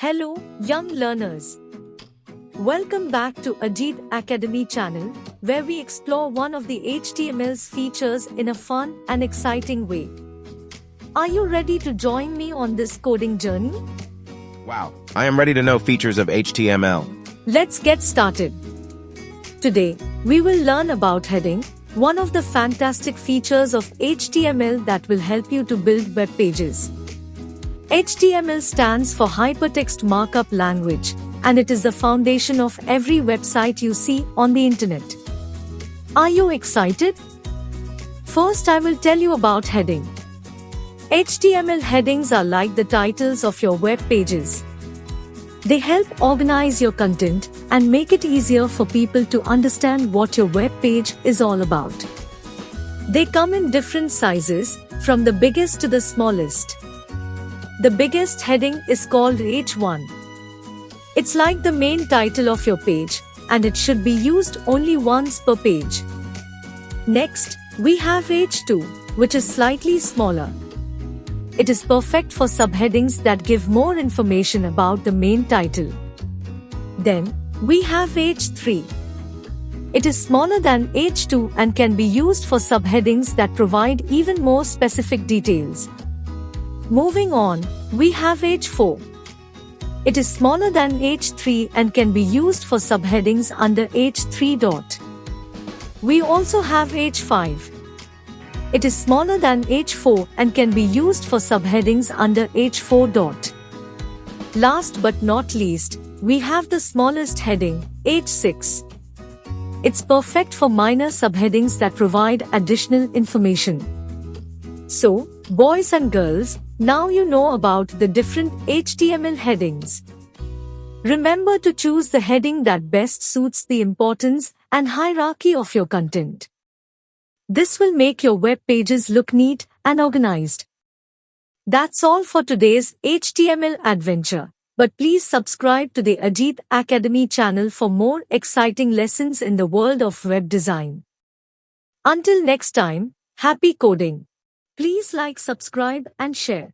Hello, young learners. Welcome back to Ajit Academy channel, where we explore one of the HTML's features in a fun and exciting way. Are you ready to join me on this coding journey? Wow, I am ready to know features of HTML. Let's get started. Today, we will learn about heading, one of the fantastic features of HTML that will help you to build web pages. HTML stands for Hypertext Markup Language, and it is the foundation of every website you see on the internet. Are you excited? First, I will tell you about heading. HTML headings are like the titles of your web pages. They help organize your content and make it easier for people to understand what your web page is all about. They come in different sizes, from the biggest to the smallest. The biggest heading is called H1. It's like the main title of your page, and it should be used only once per page. Next, we have H2, which is slightly smaller. It is perfect for subheadings that give more information about the main title. Then, we have H3. It is smaller than H2 and can be used for subheadings that provide even more specific details. Moving on, we have H4. It is smaller than H3 and can be used for subheadings under H3 dot. We also have H5. It is smaller than H4 and can be used for subheadings under H4 dot. Last but not least, we have the smallest heading, H6. It's perfect for minor subheadings that provide additional information. So, boys and girls, now you know about the different HTML headings. Remember to choose the heading that best suits the importance and hierarchy of your content. This will make your web pages look neat and organized. That's all for today's HTML adventure. But please subscribe to the Ajit Academy channel for more exciting lessons in the world of web design. Until next time, happy coding! Please like, subscribe and share.